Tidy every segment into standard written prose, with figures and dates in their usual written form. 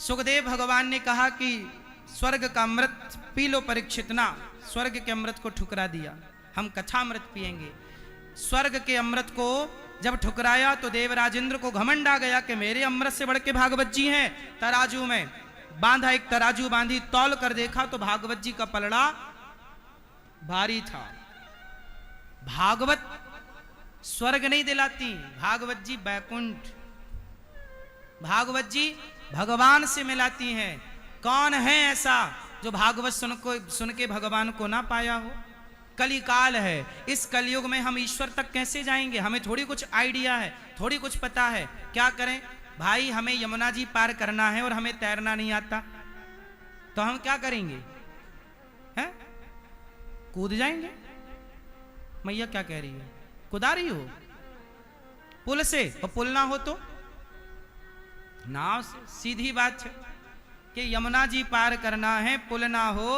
सुखदेव भगवान ने कहा कि स्वर्ग का अमृत पी लो परीक्षित ना। स्वर्ग के अमृत को ठुकरा दिया, हम कथामृत पिएंगे। स्वर्ग के अमृत को जब ठुकराया तो देवराजेंद्र को घमंड आ गया कि मेरे अमृत से बढ़ के भागवत जी हैं। तराजू में बांधा, एक तराजू बांधी, तौल कर देखा तो भागवत जी का पलड़ा भारी था। भागवत स्वर्ग नहीं दिलाती, भागवत जी बैकुंठ, भागवत जी भगवान से मिलाती हैं। कौन है ऐसा जो भागवत सुन के भगवान को ना पाया हो? कली काल है, इस कलयुग में हम ईश्वर तक कैसे जाएंगे? हमें थोड़ी कुछ आइडिया है, थोड़ी कुछ पता है। क्या करें भाई, हमें यमुना जी पार करना है और हमें तैरना नहीं आता, तो हम क्या करेंगे? हैं? कूद जाएंगे। मैया क्या कह रही है? कुदा रही हो पुल से, और पुल ना हो तो नाव से। सीधी बात है कि यमुना जी पार करना है, पुल ना हो,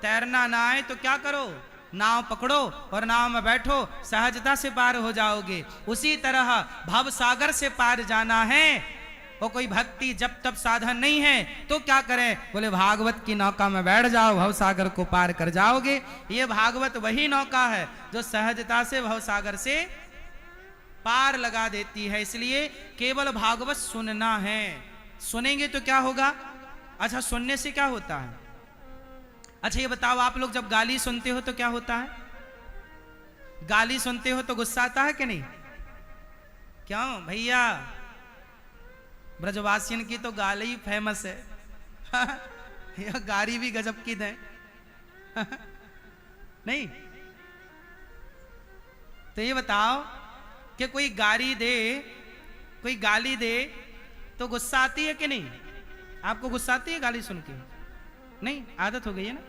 तैरना ना आए तो क्या करो? नाव पकड़ो और नाव में बैठो, सहजता से पार हो जाओगे। उसी तरह भव सागर से पार जाना है, और कोई भक्ति जब तब साधन नहीं है तो क्या करें? बोले भागवत की नौका में बैठ जाओ, भव सागर को पार कर जाओगे। ये भागवत वही नौका है जो सहजता से भव सागर से पार लगा देती है। इसलिए केवल भागवत सुनना है। सुनेंगे तो क्या होगा? अच्छा, सुनने से क्या होता है? अच्छा ये बताओ, आप लोग जब गाली सुनते हो तो क्या होता है? गाली सुनते हो तो गुस्सा आता है कि नहीं? क्यों भैया? ब्रजवासियन की तो गाली ही फेमस है। यह गाली भी गजब की दें। नहीं तो ये बताओ कि कोई गाली दे तो गुस्सा आती है कि नहीं? आपको गुस्सा आती है गाली सुन के? नहीं, आदत हो गई है ना।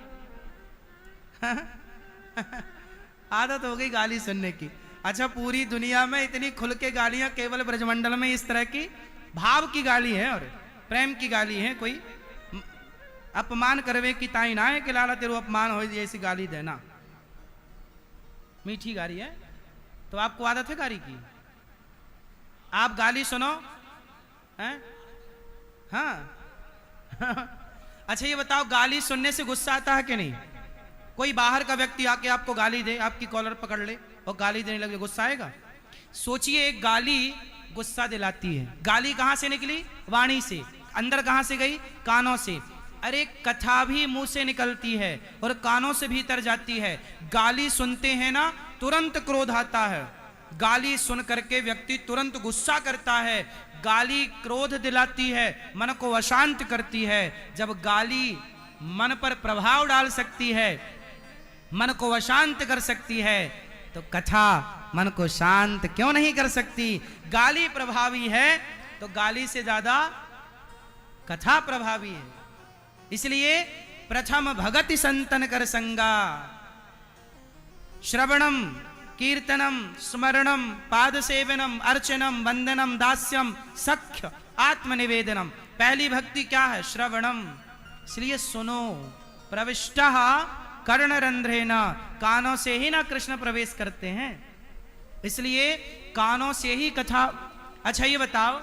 आदत हो गई गाली सुनने की। अच्छा, पूरी दुनिया में इतनी खुल के गालियां केवल ब्रजमंडल में इस तरह की भाव की गाली है और प्रेम की गाली है। कोई अपमान करवे की ताई ना है कि लाला तेरो अपमान हो, ऐसी गाली देना मीठी गाली है। तो आपको आदत है गाली की? आप गाली सुनो हैं? हाँ। अच्छा ये बताओ, गाली सुनने से गुस्सा आता है कि नहीं? कोई बाहर का व्यक्ति आके आपको गाली दे, आपकी कॉलर पकड़ ले और गाली देने लगे, गुस्सा आएगा? सोचिए, एक गाली गुस्सा दिलाती है। गाली कहां से निकली? वाणी से। अंदर कहां से गई? कानों से। अरे कथा भी मुंह से निकलती है और कानों से भीतर जाती है। गाली सुनते हैं ना, तुरंत क्रोध आता है। गाली सुन करके व्यक्ति तुरंत गुस्सा करता है। गाली क्रोध दिलाती है, मन को अशांत करती है। जब गाली मन पर प्रभाव डाल सकती है, मन को अशांत कर सकती है, तो कथा मन को शांत क्यों नहीं कर सकती? गाली प्रभावी है तो गाली से ज्यादा कथा प्रभावी है। इसलिए प्रथम भगति संतन कर संगा, श्रवणम कीर्तनम स्मरणम पाद सेवनम अर्चनम वंदनम दास्यम सख्य आत्मनिवेदनम। पहली भक्ति क्या है? श्रवणम। इसलिए सुनो। प्रविष्टः कर्णरंध्रेण, कानों से ही ना कृष्ण प्रवेश करते हैं, इसलिए कानों से ही कथा। अच्छा ये बताओ,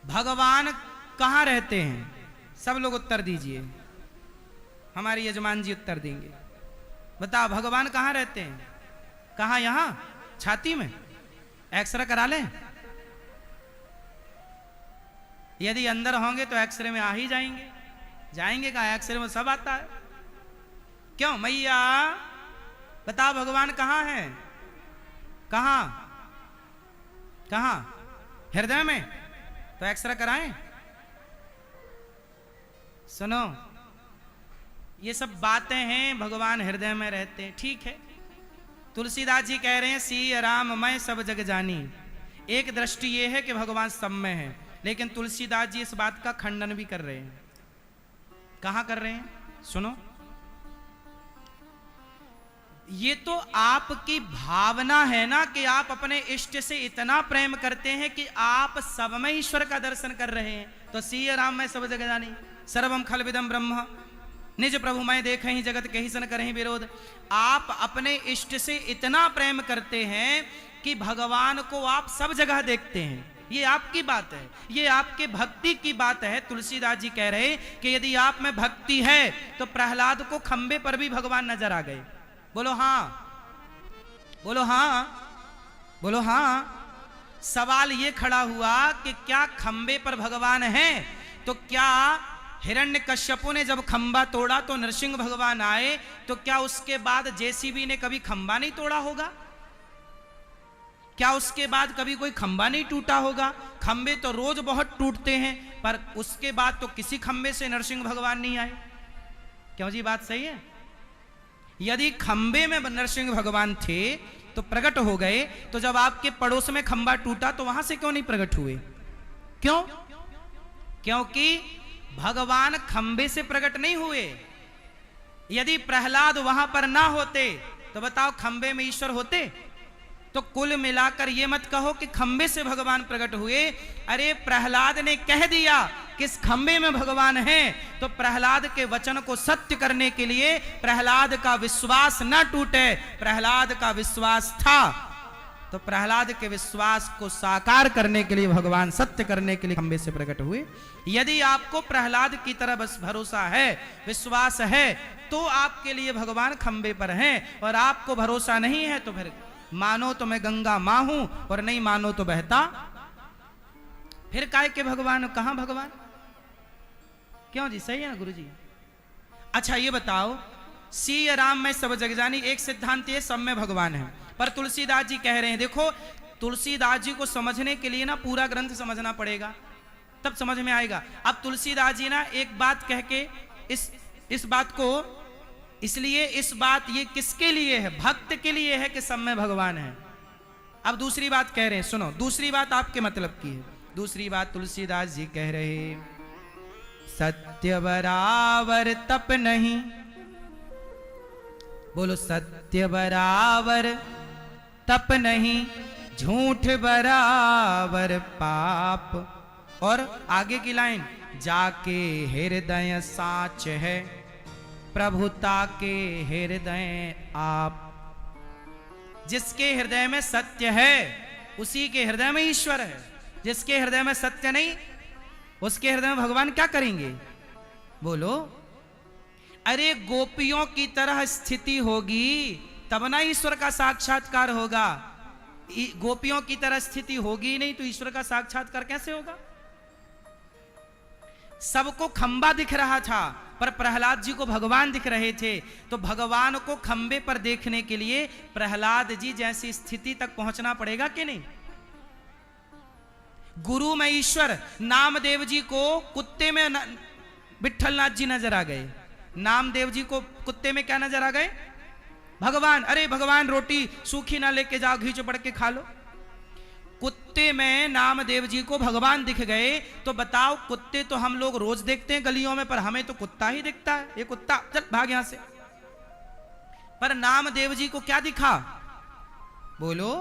भगवान कहां रहते हैं? सब लोग उत्तर दीजिए। हमारे यजमान जी उत्तर देंगे। बताओ भगवान कहां रहते हैं? कहां? यहां छाती में? एक्सरे करा लें? यदि अंदर होंगे तो एक्सरे में आ ही जाएंगे। जाएंगे कहां? एक्सरे में सब आता है। क्यों मैया? बताओ भगवान कहां है? कहां? कहां? हृदय में? तो एक्सरे कराएं। सुनो, ये सब बातें हैं, भगवान हृदय में रहते हैं, ठीक है। तुलसीदास जी कह रहे हैं सिय राम मैं सब जग जानी। एक दृष्टि ये है कि भगवान सब में है, लेकिन तुलसीदास जी इस बात का खंडन भी कर रहे हैं। कहां कर रहे हैं? सुनो, ये तो आपकी भावना है ना कि आप अपने इष्ट से इतना प्रेम करते हैं कि आप सब में ईश्वर का दर्शन कर रहे हैं। तो सिय राम मैं सब जग जानी, सर्वम खलविदम ब्रह्म, निज प्रभु मैं देखे ही जगत कहीं सन करहीं विरोध। आप अपने इष्ट से इतना प्रेम करते हैं कि भगवान को आप सब जगह देखते हैं। ये आपकी बात है, ये आपके भक्ति की बात है। तुलसीदास जी कह रहे कि यदि आप में भक्ति है तो प्रहलाद को खंबे पर भी भगवान नजर आ गए। बोलो हाँ, बोलो हाँ, बोलो हाँ। सवाल ये खड़ा हुआ कि क्या खंबे पर भगवान हैं? तो क्या हिरण्यकश्यपु ने जब खंबा तोड़ा तो नरसिंह भगवान आए, तो क्या उसके बाद जेसीबी ने कभी खंबा नहीं तोड़ा होगा? क्या उसके बाद कभी कोई खंबा नहीं टूटा होगा? खंबे तो रोज बहुत टूटते हैं, पर उसके बाद तो किसी खंबे से नरसिंह भगवान नहीं आए। क्यों जी, बात सही है? यदि खंबे में नरसिंह भगवान थे तो प्रकट हो गए, तो जब आपके पड़ोस में खंबा टूटा तो वहां से क्यों नहीं प्रकट हुए? क्यों? क्योंकि भगवान खंबे से प्रकट नहीं हुए। यदि प्रहलाद वहां पर ना होते तो बताओ खंबे में ईश्वर होते? तो कुल मिलाकर ये मत कहो कि खंबे से भगवान प्रकट हुए। अरे प्रहलाद ने कह दिया कि इस खंबे में भगवान है, तो प्रहलाद के वचन को सत्य करने के लिए, प्रहलाद का विश्वास न टूटे, प्रहलाद का विश्वास था, तो प्रहलाद के विश्वास को साकार करने के लिए, भगवान सत्य करने के लिए खंबे से प्रकट हुए। यदि आपको प्रहलाद की तरह बस भरोसा है, विश्वास है, तो आपके लिए भगवान खंबे पर हैं। और आपको भरोसा नहीं है तो फिर मानो तो मैं गंगा मां हूं और नहीं मानो तो बहता। फिर काय के भगवान, कहां भगवान? क्यों जी, सही है ना गुरु जी? अच्छा ये बताओ, सिय राम में सब जग जानी, एक सिद्धांत ये सब में भगवान है। पर तुलसीदास जी कह रहे हैं, देखो तुलसीदास जी को समझने के लिए ना पूरा ग्रंथ समझना पड़ेगा, तब समझ में आएगा। अब तुलसीदास जी ना एक बात कह के इस बात को, इसलिए इस बात ये किसके लिए है? भक्त के लिए है कि सब में भगवान है। अब दूसरी बात कह रहे हैं, सुनो, दूसरी बात आपके मतलब की है। दूसरी बात तुलसीदास जी कह रहे, सत्य बराबर तप नहीं, बोलो सत्य बराबर तप नहीं, झूठ बराबर पाप। और आगे की लाइन, जाके हृदय साच है, प्रभुता के हृदय आप। जिसके हृदय में सत्य है उसी के हृदय में ईश्वर है। जिसके हृदय में सत्य नहीं, उसके हृदय में भगवान क्या करेंगे? बोलो। अरे गोपियों की तरह स्थिति होगी तब ना ईश्वर का साक्षात्कार होगा। गोपियों की तरह स्थिति होगी नहीं तो ईश्वर का साक्षात्कार कैसे होगा? सबको खंबा दिख रहा था, पर प्रहलाद जी को भगवान दिख रहे थे। तो भगवान को खंबे पर देखने के लिए प्रहलाद जी जैसी स्थिति तक पहुंचना पड़ेगा कि नहीं? गुरु में ईश्वर, नामदेव जी को कुत्ते में विट्ठलनाथ जी नजर आ गए। नामदेव जी को कुत्ते में क्या नजर आ गए? भगवान। अरे भगवान रोटी सूखी ना लेके जाओ, घी चुपड़ के खा लो। कुत्ते में नामदेव जी को भगवान दिख गए। तो बताओ, कुत्ते तो हम लोग रोज देखते हैं गलियों में, पर हमें तो कुत्ता ही दिखता है। ये कुत्ता, चल भाग यहां से। पर नामदेव जी को क्या दिखा? बोलो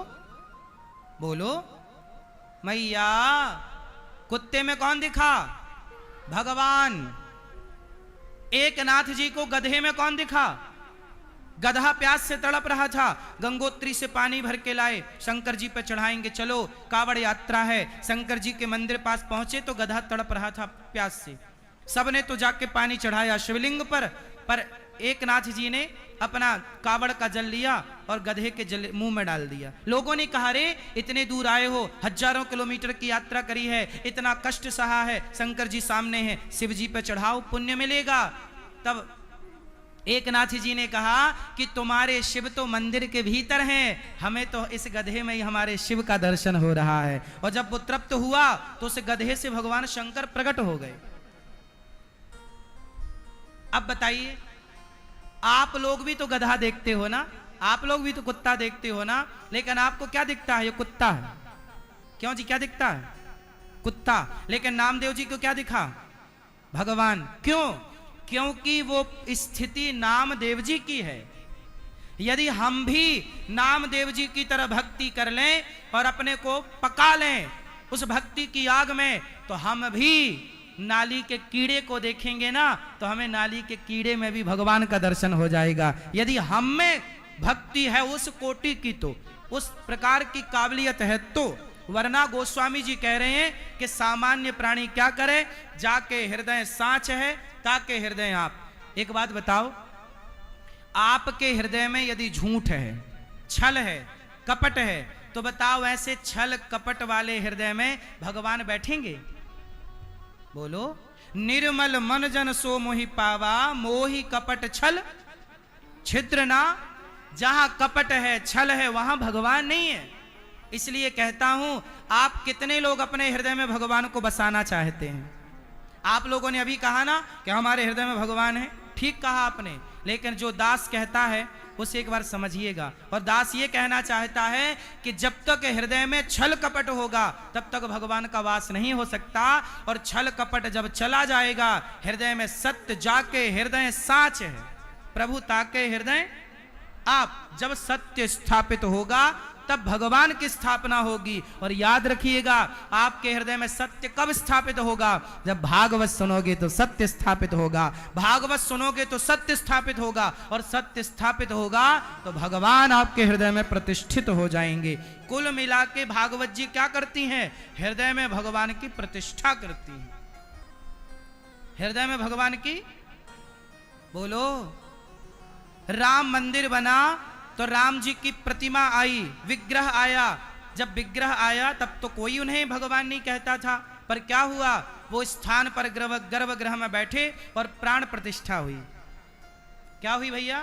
बोलो मैया। कुत्ते में कौन दिखा? भगवान। एक नाथ जी को गधे में कौन दिखा? गधा प्यास से तड़प रहा था, गंगोत्री से पानी भर के लाए, शंकर जी पे चढ़ाएंगे, चलो कावड़ यात्रा है। शंकर जी के मंदिर पास पहुंचे तो गधा तड़प रहा था प्यास से। सबने तो जाके पानी चढ़ाया शिवलिंग पर एक नाथ जी ने अपना कावड़ का जल लिया और गधे के जल मुंह में डाल दिया। लोगों ने कहा, रे इतने दूर आए हो, हजारों किलोमीटर की यात्रा करी है, इतना कष्ट सहा है, शंकर जी सामने हैं, शिव जी पे चढ़ाओ, पुण्य मिलेगा। तब एक नाथ जी ने कहा कि तुम्हारे शिव तो मंदिर के भीतर हैं, हमें तो इस गधे में ही हमारे शिव का दर्शन हो रहा है। और जब वो तृप्त हुआ तो उस गधे से भगवान शंकर प्रकट हो गए। अब बताइए, आप लोग भी तो गधा देखते हो ना, आप लोग भी तो कुत्ता देखते हो ना, लेकिन आपको क्या दिखता है? ये कुत्ता है। क्यों जी, क्या दिखता है? कुत्ता। लेकिन नामदेव जी को क्या दिखा? भगवान। क्यों? क्योंकि वो स्थिति नामदेव जी की है। यदि हम भी नामदेव जी की तरह भक्ति कर लें और अपने को पका लें उस भक्ति की आग में, तो हम भी नाली के कीड़े को देखेंगे ना, तो हमें नाली के कीड़े में भी भगवान का दर्शन हो जाएगा। यदि हम में भक्ति है उस कोटि की, तो उस प्रकार की काबिलियत है, तो वरना गोस्वामी जी कह रहे हैं कि सामान्य प्राणी क्या करे, जाके हृदय साँच है ताके हृदय आप। एक बात बताओ, आपके हृदय में यदि झूठ है, छल है, कपट है, तो बताओ ऐसे छल कपट वाले हृदय में भगवान बैठेंगे? बोलो, निर्मल मन जन सो मोहि पावा, मोहि कपट छल छिद्र ना। जहां कपट है, छल है, वहां भगवान नहीं है। इसलिए कहता हूं, आप कितने लोग अपने हृदय में भगवान को बसाना चाहते हैं? आप लोगों ने अभी कहा ना कि हमारे हृदय में भगवान है, ठीक कहा आपने, लेकिन जो दास कहता है उसे एक बार समझिएगा। और दास ये कहना चाहता है कि जब तक हृदय में छल कपट होगा तब तक भगवान का वास नहीं हो सकता, और छल कपट जब चला जाएगा, हृदय में सत्य जाके हृदय साँच है, प्रभु ताके हृदय आप। जब सत्य स्थापित होगा तब भगवान की स्थापना होगी। और याद रखिएगा, आपके हृदय में सत्य कब स्थापित होगा? जब भागवत सुनोगे तो सत्य स्थापित होगा, भागवत सुनोगे तो सत्य स्थापित होगा, और सत्य स्थापित होगा तो भगवान आपके हृदय में प्रतिष्ठित हो जाएंगे। कुल मिला के भागवत जी क्या करती हैं? हृदय में भगवान की प्रतिष्ठा करती हैं। हृदय में भगवान की, बोलो, राम मंदिर बना तो राम जी की प्रतिमा आई, विग्रह आया। जब विग्रह आया तब तो कोई उन्हें भगवान नहीं कहता था, पर क्या हुआ? वो स्थान पर गर्भगृह में बैठे और प्राण प्रतिष्ठा हुई। क्या हुई भैया?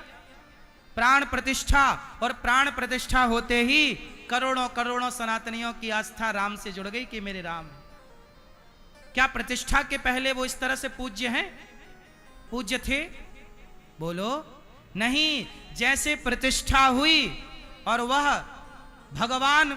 प्राण प्रतिष्ठा। और प्राण प्रतिष्ठा होते ही करोड़ों करोड़ों सनातनियों की आस्था राम से जुड़ गई कि मेरे राम। क्या प्रतिष्ठा के पहले वो इस तरह से पूज्य हैं, पूज्य थे? बोलो, नहीं। जैसे प्रतिष्ठा हुई और वह भगवान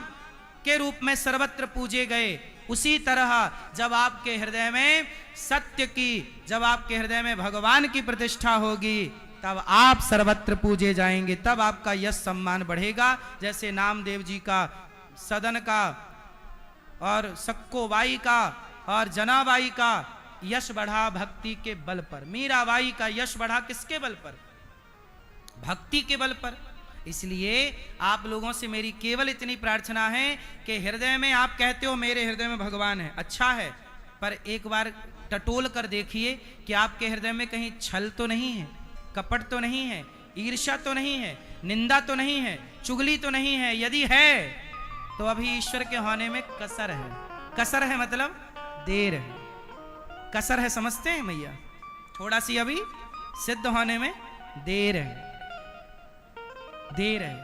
के रूप में सर्वत्र पूजे गए, उसी तरह जब आपके हृदय में सत्य की, जब आपके हृदय में भगवान की प्रतिष्ठा होगी, तब आप सर्वत्र पूजे जाएंगे, तब आपका यश सम्मान बढ़ेगा। जैसे नामदेव जी का, सदन का, और सक्कोबाई का और जनाबाई का यश बढ़ा भक्ति के बल पर। मीराबाई का यश बढ़ा किसके बल पर? भक्ति के बल पर। इसलिए आप लोगों से मेरी केवल इतनी प्रार्थना है कि हृदय में, आप कहते हो मेरे हृदय में भगवान है, अच्छा है, पर एक बार टटोल कर देखिए कि आपके हृदय में कहीं छल तो नहीं है, कपट तो नहीं है, ईर्ष्या तो नहीं है, निंदा तो नहीं है, चुगली तो नहीं है। यदि है तो अभी ईश्वर के होने में कसर है। कसर है मतलब देर है, कसर है, समझते हैं मैया? थोड़ा सी अभी सिद्ध होने में देर है, देर है।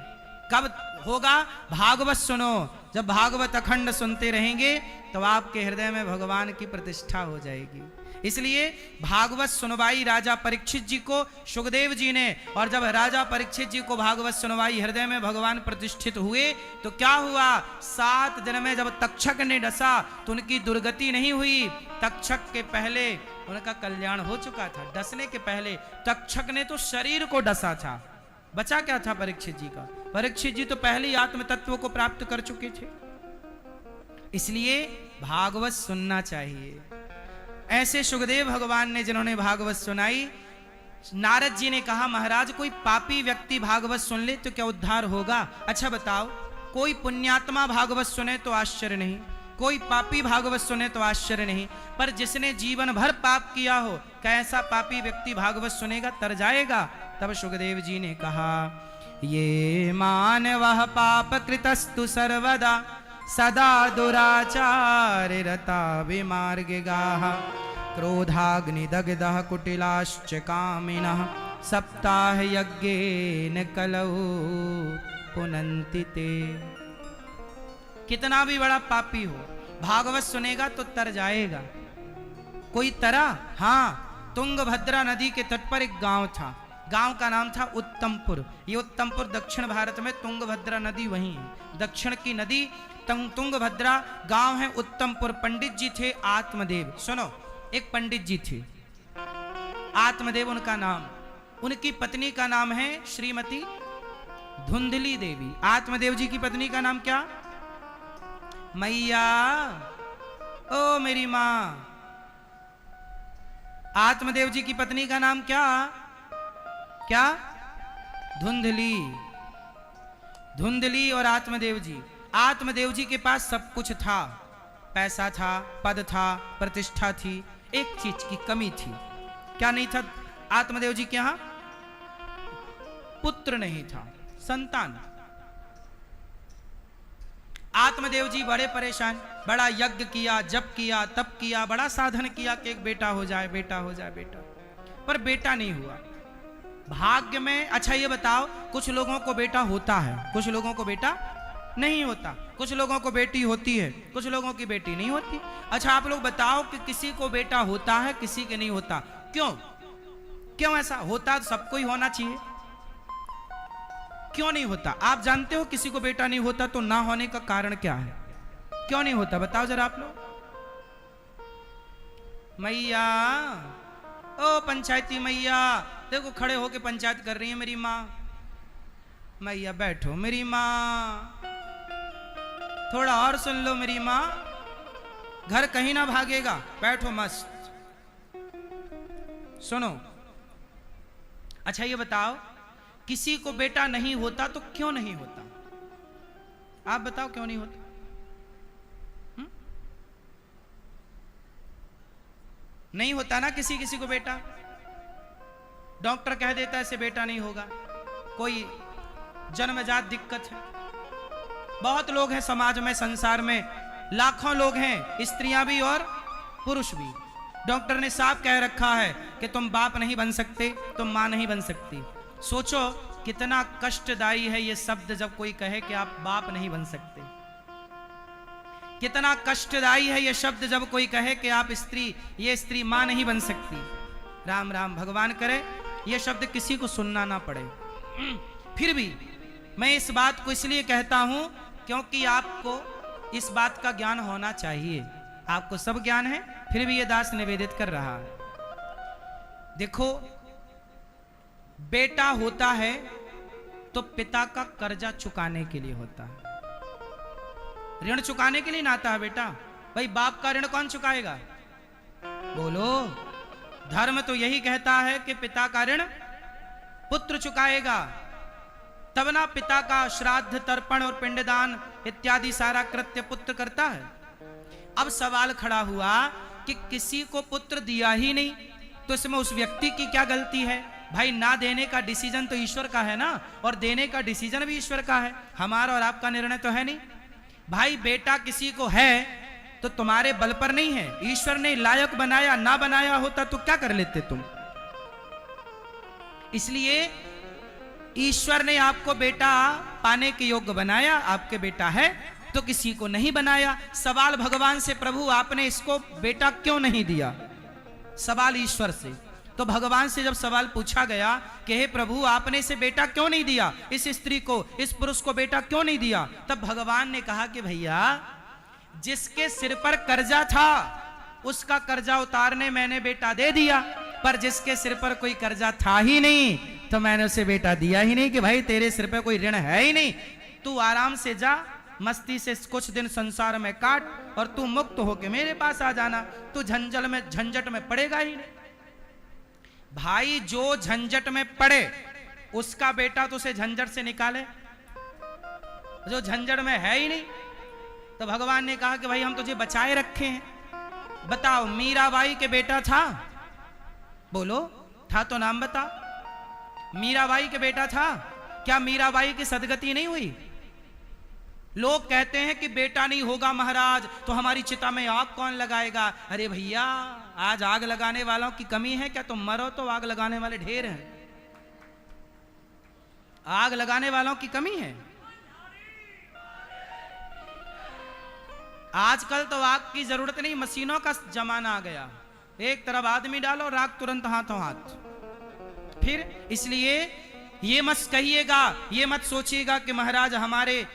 कब होगा? भागवत सुनो। जब भागवत अखंड सुनते रहेंगे तो आपके हृदय में भगवान की प्रतिष्ठा हो जाएगी। इसलिए भागवत सुनवाई राजा परीक्षित जी को सुखदेव जी ने, और जब राजा परीक्षित जी को भागवत सुनवाई, हृदय में भगवान प्रतिष्ठित हुए, तो क्या हुआ? 7 दिन में जब तक्षक ने डसा तो उनकी दुर्गति नहीं हुई। तक्षक के पहले उनका कल्याण हो चुका था। डसने के पहले तक्षक ने तो शरीर को डसा था, बचा क्या था परीक्षित जी का? परीक्षित जी तो पहले ही आत्म तत्व को प्राप्त कर चुके थे। इसलिए भागवत सुनना चाहिए। ऐसे सुखदेव भगवान ने, जिन्होंने भागवत सुनाई, नारद जी ने कहा, महाराज कोई पापी व्यक्ति भागवत सुन ले तो क्या उद्धार होगा? अच्छा बताओ, कोई पुण्यात्मा भागवत सुने तो आश्चर्य नहीं, कोई पापी भागवत सुने तो आश्चर्य नहीं, पर जिसने जीवन भर पाप किया हो, कैसा पापी व्यक्ति भागवत सुनेगा? तर जाएगा। तब सुखदेव जी ने कहा, ये मानवः पाप कृतस्तु सर्वदा सदा दुराचार रता विमार्गिगाः क्रोधाग्निदग्धः कुटिलाश्च कामिनः सप्ताह यज्ञेन कलौ पुनन्ति ते। कितना भी बड़ा पापी हो, भागवत सुनेगा तो तर जाएगा। कोई तरा? हाँ, तुंगभद्रा नदी के तट पर एक गांव था, गांव का नाम था उत्तमपुर। ये उत्तमपुर दक्षिण भारत में, तुंगभद्रा नदी वहीं है, दक्षिण की नदी तुंगभद्रा। गांव है उत्तमपुर। पंडित जी थे आत्मदेव। सुनो, एक पंडित जी थे आत्मदेव उनका नाम, उनकी पत्नी का नाम है श्रीमती धुंधली देवी। आत्मदेव जी की पत्नी का नाम क्या? मैया, ओ मेरी मां। आत्मदेव जी की पत्नी का नाम क्या? क्या? धुंधली। धुंधली और आत्मदेव जी। आत्मदेव जी के पास सब कुछ था, पैसा था, पद था, प्रतिष्ठा थी, एक चीज की कमी थी। क्या नहीं था आत्मदेव जी के यहां? पुत्र नहीं था, संतान। आत्मदेव जी बड़े परेशान, बड़ा यज्ञ किया, जप किया, तप किया, बड़ा साधन किया कि एक बेटा हो जाए, बेटा हो जाए, बेटा, पर बेटा नहीं हुआ। भाग्य में, अच्छा ये बताओ, कुछ लोगों को बेटा होता है, कुछ लोगों को बेटा नहीं होता, कुछ लोगों को बेटी होती है, कुछ लोगों की बेटी नहीं होती। अच्छा आप लोग बताओ कि किसी को बेटा होता है, किसी के नहीं होता, क्यों? क्यों ऐसा होता? तो सबको ही होना चाहिए, क्यों नहीं होता? आप जानते हो किसी को बेटा नहीं होता तो ना होने का कारण क्या है? क्यों नहीं होता बताओ जरा आप लोग। मैया, ओ पंचायती मैया, देखो खड़े होके पंचायत कर रही है मेरी माँ। मैया बैठो मेरी माँ, थोड़ा और सुन लो मेरी माँ, घर कहीं ना भागेगा, बैठो मस्त सुनो। अच्छा ये बताओ, किसी को बेटा नहीं होता तो क्यों नहीं होता? आप बताओ क्यों नहीं होता? नहीं होता ना किसी किसी को बेटा। डॉक्टर कह देता है ऐसे बेटा नहीं होगा, कोई जन्मजात दिक्कत है। बहुत लोग हैं समाज में, संसार में लाखों लोग हैं, स्त्रियां भी और पुरुष भी। डॉक्टर ने साफ कह रखा है कि तुम बाप नहीं बन सकते, तुम मां नहीं बन सकती। सोचो कितना कष्टदायी है ये शब्द जब कोई कहे कि आप बाप नहीं बन सकते। कितना कष्टदायी है ये शब्द जब कोई कहे कि आप ये स्त्री मां नहीं बन सकती। राम राम, भगवान करे ये शब्द किसी को सुनना ना पड़े। फिर भी मैं इस बात को इसलिए कहता हूं क्योंकि आपको इस बात का ज्ञान होना चाहिए। आपको सब ज्ञान है, फिर भी ये दास निवेदित कर रहा है। देखो, बेटा होता है तो पिता का कर्जा चुकाने के लिए होता है, ऋण चुकाने के लिए ना आता है बेटा। भाई बाप का ऋण कौन चुकाएगा? बोलो। धर्म तो यही कहता है कि पिता का ऋण पुत्र चुकाएगा, तब ना पिता का श्राद्ध, तर्पण और पिंडदान इत्यादि सारा कृत्य पुत्र करता है। अब सवाल खड़ा हुआ कि किसी को पुत्र दिया ही नहीं तो इसमें उस व्यक्ति की क्या गलती है? भाई ना देने का डिसीजन तो ईश्वर का है ना, और देने का डिसीजन भी ईश्वर का है, हमारा और आपका निर्णय तो है नहीं। भाई बेटा किसी को है तो तुम्हारे बल पर नहीं है, ईश्वर ने लायक बनाया, ना बनाया होता तो क्या कर लेते तुम? इसलिए ईश्वर ने आपको बेटा पाने के योग्य बनाया, आपके बेटा है तो किसी को नहीं बनाया। सवाल भगवान से, प्रभु आपने इसको बेटा क्यों नहीं दिया? सवाल ईश्वर से। तो भगवान से जब सवाल पूछा गया कि हे प्रभु आपने इसे बेटा क्यों नहीं दिया, इस स्त्री को, इस पुरुष को बेटा क्यों नहीं दिया, तब भगवान ने कहा कि भैया जिसके सिर पर कर्जा था उसका कर्जा उतारने मैंने बेटा दे दिया, पर जिसके सिर पर कोई कर्जा था ही नहीं तो मैंने उसे बेटा दिया ही नहीं कि भाई तेरे सिर पर कोई ऋण है ही नहीं, तू आराम से जा, मस्ती से कुछ दिन संसार में काट और तू मुक्त होके मेरे पास आ जाना, तू झंझट में पड़ेगा ही नहीं। भाई जो झंझट में पड़े उसका बेटा तो उसे झंझट से निकाले, जो झंझट में है ही नहीं। तो भगवान ने कहा कि भाई हम तुझे बचाए रखे हैं। बताओ मीराबाई के बेटा था? बोलो, था तो नाम बता। मीराबाई के बेटा था? क्या मीराबाई की सदगति नहीं हुई? लोग कहते हैं कि बेटा नहीं होगा महाराज तो हमारी चिता में आग कौन लगाएगा? अरे भैया आज आग लगाने वालों की कमी है क्या? तुम मरो तो आग लगाने वाले ढेर हैं। आग लगाने वालों की कमी है। आजकल तो आग की जरूरत नहीं, मशीनों का जमाना आ गया, एक तरफ आदमी डालो और आग तुरंत हाथों हाथ। फिर इसलिए ये मत कहिएगा, ये मत सोचिएगा कि महाराज हमारे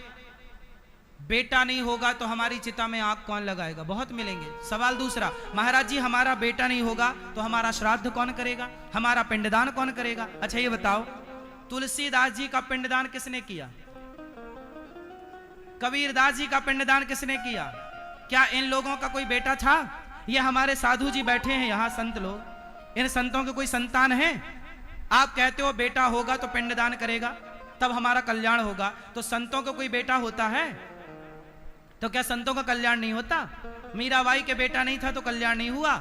बेटा नहीं होगा तो हमारी चिता में आग कौन लगाएगा। बहुत मिलेंगे। सवाल दूसरा, महाराज जी हमारा बेटा नहीं होगा तो हमारा श्राद्ध कौन करेगा, हमारा पिंडदान कौन करेगा? अच्छा ये बताओ, तुलसीदास जी का पिंडदान किसने किया? कबीरदास जी का पिंडदान किसने किया? क्या इन लोगों का कोई बेटा था? ये हमारे साधु जी बैठे हैं यहाँ, संत लोग, इन संतों के कोई संतान है? आप कहते हो बेटा होगा तो पिंडदान करेगा तब हमारा कल्याण होगा, तो संतों को कोई बेटा होता है? तो क्या संतों का कल्याण नहीं होता? मीराबाई के बेटा नहीं था तो कल्याण नहीं हुआ?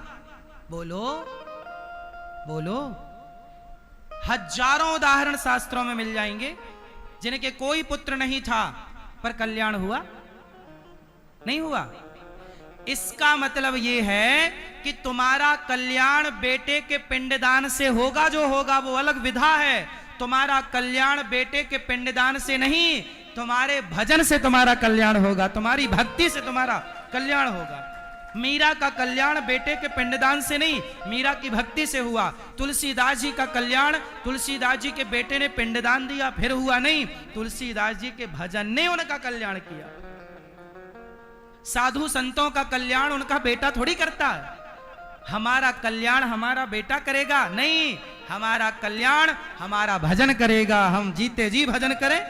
बोलो बोलो। हजारों उदाहरण शास्त्रों में मिल जाएंगे जिनके कोई पुत्र नहीं था पर कल्याण हुआ? नहीं हुआ। इसका मतलब यह है कि तुम्हारा कल्याण बेटे के पिंडदान से होगा, जो होगा वो अलग विधा है। तुम्हारा कल्याण बेटे के पिंडदान से नहीं, तुम्हारे भजन से तुम्हारा कल्याण होगा, तुम्हारी भक्ति से तुम्हारा कल्याण होगा। मीरा का कल्याण बेटे के पिंडदान से नहीं, मीरा की भक्ति से हुआ। तुलसीदास जी का कल्याण तुलसीदास जी के बेटे ने पिंडदान दिया फिर हुआ नहीं, तुलसीदास जी के भजन ने उनका कल्याण किया। साधु संतों का कल्याण उनका बेटा थोड़ी करता है। हमारा कल्याण हमारा बेटा करेगा? नहीं, हमारा कल्याण हमारा भजन करेगा। हम जीते जी भजन करें,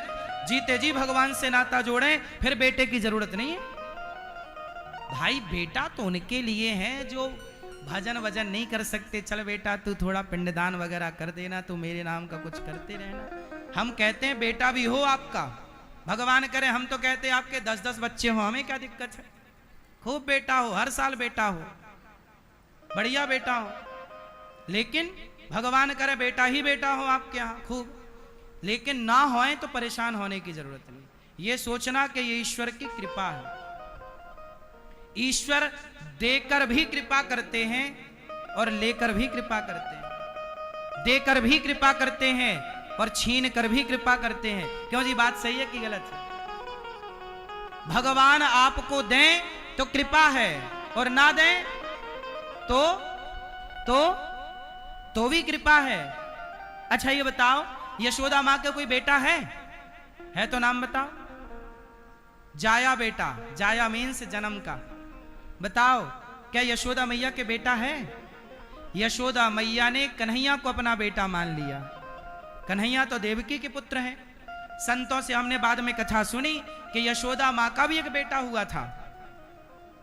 जीते जी भगवान से नाता जोड़ें, फिर बेटे की जरूरत नहीं है। भाई बेटा तो उनके लिए है जो भजन वजन नहीं कर सकते। चल बेटा तू थोड़ा पिंडदान वगैरह कर देना, तू मेरे नाम का कुछ करते रहना। हम कहते हैं बेटा भी हो आपका, भगवान करे हम तो कहते हैं आपके 10-10 बच्चे हो, हमें क्या दिक्कत है? खूब बेटा हो, हर साल बेटा हो, बढ़िया बेटा हो। लेकिन भगवान करे बेटा ही बेटा हो आपके यहाँ खूब, लेकिन ना होए तो परेशान होने की जरूरत नहीं। ये सोचना कि ये ईश्वर की कृपा है। ईश्वर देकर भी कृपा करते हैं और लेकर भी कृपा करते हैं। देकर भी कृपा करते हैं और छीन कर भी कृपा करते हैं। क्यों जी, बात सही है कि गलत है? भगवान आपको दें तो कृपा है और ना दें तो भी कृपा है। अच्छा ये बताओ, यशोदा मां का कोई बेटा है तो नाम बताओ। जाया बेटा, जाया मीन्स जन्म का। बताओ क्या यशोदा मैया के बेटा है? यशोदा मैया ने कन्हैया को अपना बेटा मान लिया। कन्हैया तो देवकी के पुत्र हैं। संतों से हमने बाद में कथा सुनी कि यशोदा मां का भी एक बेटा हुआ था,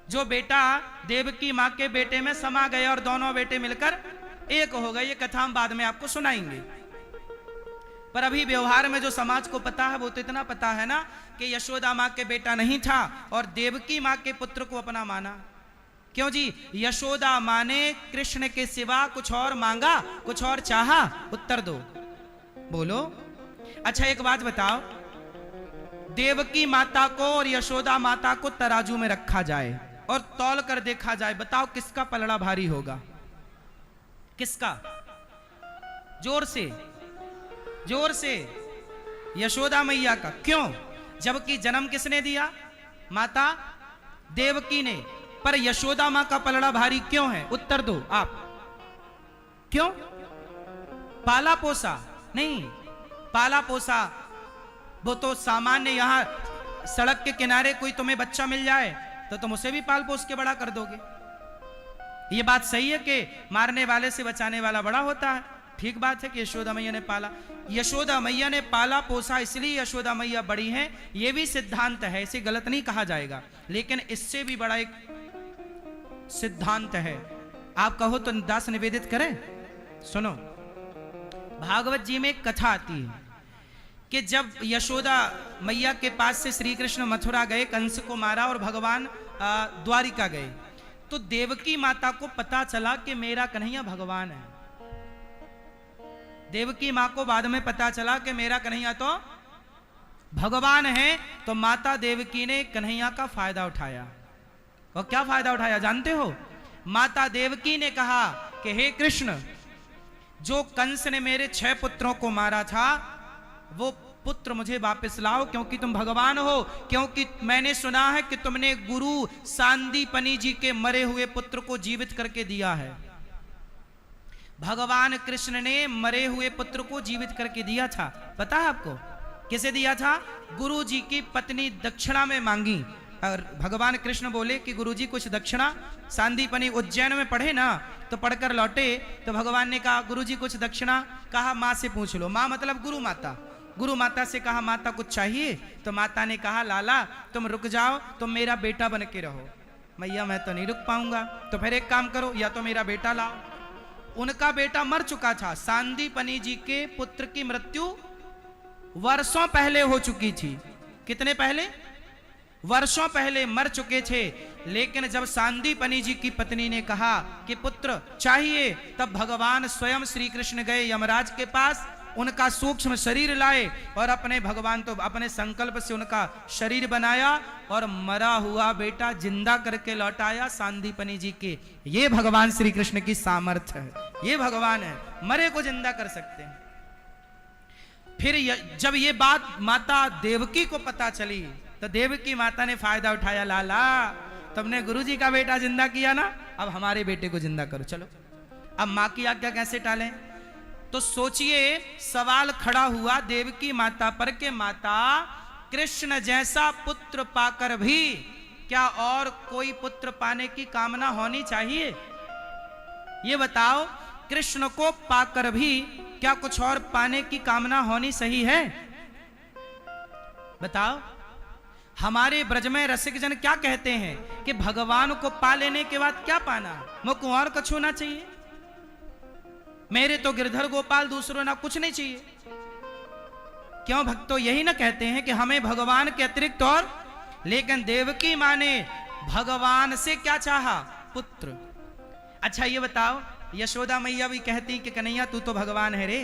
जो बेटा देवकी मां के बेटे में समा गए और दोनों बेटे मिलकर एक हो गए। ये कथा हम बाद में आपको सुनाएंगे। पर अभी व्यवहार में जो समाज को पता है वो तो इतना पता है ना कि यशोदा मां के बेटा नहीं था और देवकी मां के पुत्र को अपना माना। क्यों जी? यशोदा मां ने कृष्ण के सिवा कुछ और मांगा, कुछ और चाहा? उत्तर दो, बोलो। अच्छा एक बात बताओ, देवकी माता को और यशोदा माता को तराजू में रखा जाए और तौल कर देखा जाए, बताओ किसका पलड़ा भारी होगा? किसका? जोर से, जोर से। यशोदा मैया का। क्यों? जबकि जन्म किसने दिया? माता देवकी ने। पर यशोदा मां का पलड़ा भारी क्यों है? उत्तर दो आप। क्यों? पाला पोसा? नहीं, पाला पोसा वो तो सामान्य। यहां सड़क के किनारे कोई तुम्हें बच्चा मिल जाए तो तुम उसे भी पाल पोस के बड़ा कर दोगे। ये बात सही है कि मारने वाले से बचाने वाला बड़ा होता है। ठीक बात है कि यशोदा मैया ने पाला। यशोदा मैया ने पाला पोसा इसलिए यशोदा मैया बड़ी हैं, ये भी सिद्धांत है, इसे गलत नहीं कहा जाएगा। लेकिन इससे भी बड़ा एक सिद्धांत है, आप कहो तो दास निवेदित करें। सुनो, भागवत जी में एक कथा आती है कि जब यशोदा मैया के पास से श्री कृष्ण मथुरा गए, कंस को मारा और भगवान द्वारिका गए, तो देवकी माता को पता चला कि मेरा कन्हैया भगवान है। देवकी मां को बाद में पता चला कि मेरा कन्हैया तो भगवान है। तो माता देवकी ने कन्हैया का फायदा उठाया। और क्या फायदा उठाया जानते हो? माता देवकी ने कहा कि हे कृष्ण, जो कंस ने मेरे 6 पुत्रों को मारा था वो पुत्र मुझे वापस लाओ, क्योंकि तुम भगवान हो। क्योंकि मैंने सुना है कि तुमने गुरु सांदीपनि जी के मरे हुए पुत्र को जीवित करके दिया है। भगवान कृष्ण ने मरे हुए पुत्र को जीवित करके दिया था। पता है आपको किसे दिया था? गुरु जी की पत्नी दक्षिणा में मांगी। और भगवान कृष्ण बोले कि गुरु जी कुछ दक्षिणा। सांदीपनि उज्जैन में पढ़े ना, तो पढ़कर लौटे तो भगवान ने कहा गुरु जी कुछ दक्षिणा। कहा माँ से पूछ लो। माँ मतलब गुरु माता। गुरु माता से कहा माता कुछ चाहिए? तो माता ने कहा लाला तुम रुक जाओ, तुम मेरा बेटा बन के रहो। मैया मैं तो नहीं रुक पाऊंगा। तो फिर एक काम करो, या तो मेरा बेटा लाओ। उनका बेटा मर चुका था। सांदीपनि जी के पुत्र की मृत्यु वर्षों पहले हो चुकी थी। कितने पहले? वर्षों पहले मर चुके थे। लेकिन जब सांदीपनि जी की पत्नी ने कहा कि पुत्र चाहिए, तब भगवान स्वयं श्री कृष्ण गए यमराज के पास, उनका सूक्ष्म शरीर लाए और अपने भगवान तो अपने संकल्प से उनका शरीर बनाया और मरा हुआ बेटा जिंदा करके लौटाया सांदीपनि जी के। ये भगवान श्री कृष्ण की सामर्थ्य है, ये भगवान है, मरे को जिंदा कर सकते हैं। फिर जब ये बात माता देवकी को पता चली तो देवकी माता ने फायदा उठाया, लाला तुमने गुरुजी का बेटा जिंदा किया ना, अब हमारे बेटे को जिंदा करो, चलो। अब माँ की आज्ञा कैसे टालें? तो सोचिए सवाल खड़ा हुआ देवकी माता पर के माता कृष्ण जैसा पुत्र पाकर भी क्या और कोई पुत्र पाने की कामना होनी चाहिए? ये बताओ, कृष्ण को पाकर भी क्या कुछ और पाने की कामना होनी सही है? बताओ। हमारे ब्रज में रसिक जन क्या कहते हैं कि भगवान को पा लेने के बाद क्या पाना, मुझको और कुछ होना चाहिए, मेरे तो गिरधर गोपाल दूसरों ना कुछ नहीं चाहिए। क्यों भक्तों यही ना कहते हैं कि हमें भगवान के अतिरिक्त और, लेकिन देवकी माँ ने भगवान से क्या चाहा? पुत्र। अच्छा ये बताओ, यशोदा मैया भी कहती कि कन्हैया तू तो भगवान है रे,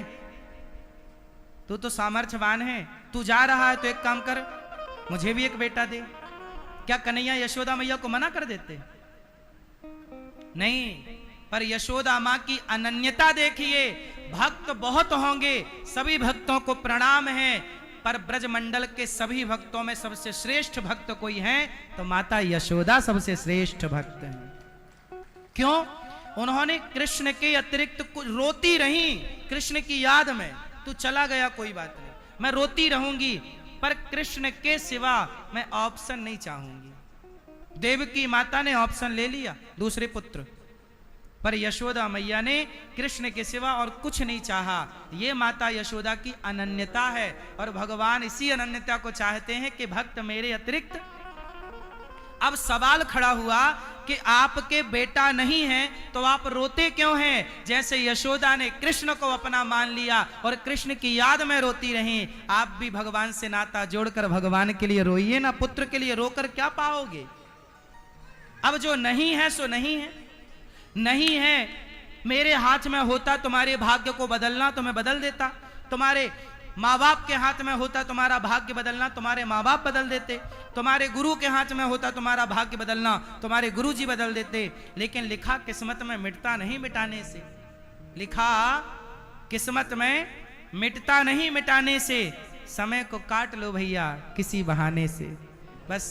तू तो सामर्थ्यवान है, तू जा रहा है तो एक काम कर, मुझे भी एक बेटा दे। क्या कन्हैया यशोदा मैया को मना कर देते? नहीं, पर यशोदा माँ की अनन्यता देखिए। भक्त बहुत होंगे, सभी भक्तों को प्रणाम है, पर ब्रजमंडल के सभी भक्तों में सबसे श्रेष्ठ भक्त कोई है तो माता यशोदा सबसे श्रेष्ठ भक्त हैं। क्यों? उन्होंने कृष्ण के अतिरिक्त कुछ रोती रही, कृष्ण की याद में, तू चला गया कोई बात नहीं, मैं रोती रहूंगी, पर कृष्ण के सिवा मैं ऑप्शन नहीं चाहूंगी। देवकी माता ने ऑप्शन ले लिया, दूसरे पुत्र, पर यशोदा मैया ने कृष्ण के सिवा और कुछ नहीं चाहा। ये माता यशोदा की अनन्यता है और भगवान इसी अनन्यता को चाहते हैं कि भक्त मेरे अतिरिक्त। अब सवाल खड़ा हुआ कि आपके बेटा नहीं है तो आप रोते क्यों हैं? जैसे यशोदा ने कृष्ण को अपना मान लिया और कृष्ण की याद में रोती रही, आप भी भगवान से नाता जोड़कर भगवान के लिए रोइए ना, पुत्र के लिए रोकर क्या पाओगे? अब जो नहीं है सो नहीं है, नहीं है, मेरे हाथ में होता तुम्हारे भाग्य को बदलना तो मैं बदल देता, तुम्हारे माँ बाप के हाथ में होता तुम्हारा भाग्य बदलना, तुम्हारे माँ बाप बदल देते, तुम्हारे गुरु के हाथ में होता तुम्हारा भाग्य बदलना, तुम्हारे गुरु जी बदल देते। लेकिन लिखा किस्मत में मिटता नहीं मिटाने से, लिखा किस्मत में मिटता नहीं मिटाने से, समय को काट लो भैया किसी बहाने से, बस